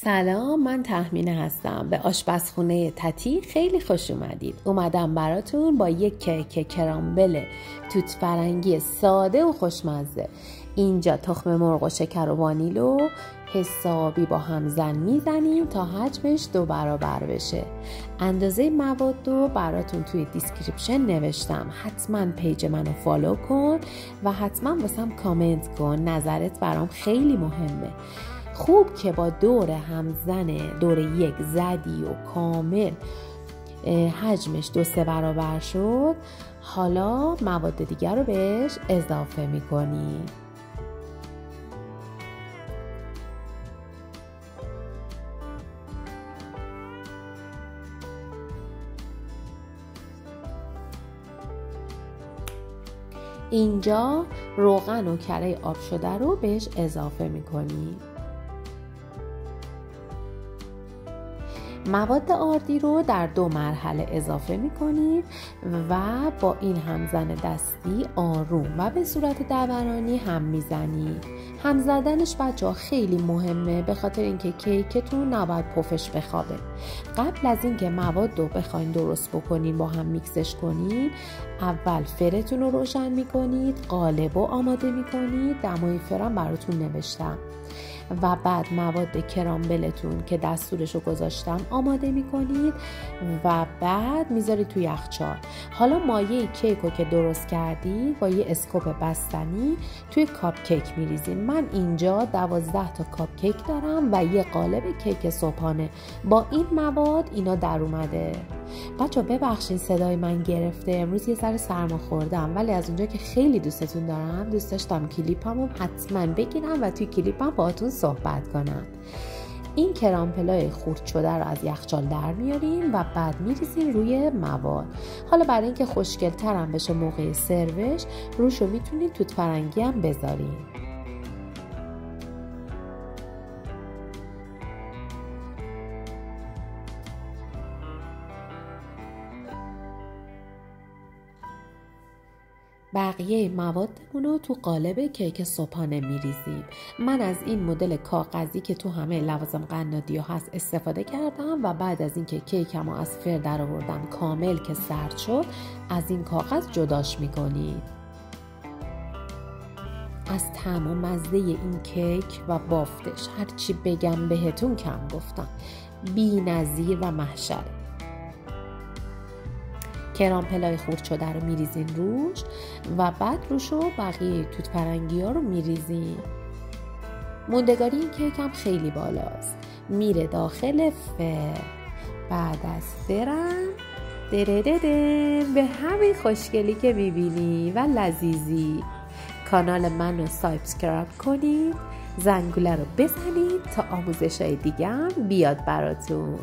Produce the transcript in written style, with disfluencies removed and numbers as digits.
سلام، من تهمینه هستم. به آشپزخونه تتی خیلی خوش اومدید. اومدم براتون با یک کیک کرامبل توت فرنگی ساده و خوشمزه. اینجا تخم مرغ و شکر و وانیلو حسابی با هم میزنیم تا حجمش 2 برابر بشه. اندازه مواد رو براتون توی دیسکریپشن نوشتم. حتما پیج منو فالو کن و حتما واسم کامنت کن. نظرت برام خیلی مهمه. خوب که با دور همزن دور یک زدی و کامل حجمش 2-3 برابر شد. حالا مواد دیگر رو بهش اضافه میکنی. اینجا روغن و کره آب شده رو بهش اضافه میکنی. مواد آردی رو در 2 مرحله اضافه میکنیم و با این همزن دستی آروم و به صورت دورانی هم میزنیم. هم زدنش بچه‌ها خیلی مهمه، به خاطر اینکه کیکتون نباید پفش بخوابه. قبل از اینکه مواد رو بخواین درست بکنین با هم میکسش کنین، اول فرتون رو روشن میکنید، قالب رو آماده میکنید. دمای فرم براتون نوشتم. و بعد مواد کرامبلتون که دستورشو گذاشتم آماده میکنید و بعد میذارید توی یخچال. حالا مایه کیک رو که درست کردید با یه اسکوپ بستنی توی کاپ کیک میریزیم. من اینجا 12 تا کاپ کیک دارم و یه قالب کیک صبحانه. با این مواد اینا در اومده. بچه ببخشید صدای من گرفته، امروز یه ذره سرما خوردم، ولی از اونجا که خیلی دوستتون دارم دوست داشتم کلیپمو حتما بگیرم و توی کلیپم باهاتون صحبت کنم. این کرامبلای خرد شده رو از یخچال در میاریم و بعد میریزیم روی مواد. حالا برای اینکه خوشگل ترم بشه موقع سروش، روشو میتونید توت فرنگی هم بذارین. بقیه موادمون رو تو قالب کیک صبحانه میریزیم. من از این مدل کاغذی که تو همه لوازم قنادی هست استفاده کردم و بعد از اینکه کیکم رو از فر در آوردم کامل که سرد شد، از این کاغذ جداش میکنید. از طعم و مزه این کیک و بافتش هرچی بگم بهتون کم گفتم. بی‌نظیر و محشره. کرامبلای خرد شده رو میریزین روش و بعد روشو بقیه توت فرنگی ها رو میریزین. موندگاری این کیک هم خیلی بالاست، میره داخل فر. بعد از فرم به همین خوشگلی که میبینی و لذیذی. کانال من رو سابسکرایب کنید، زنگوله رو بزنید تا آموزش های دیگه هم بیاد براتون.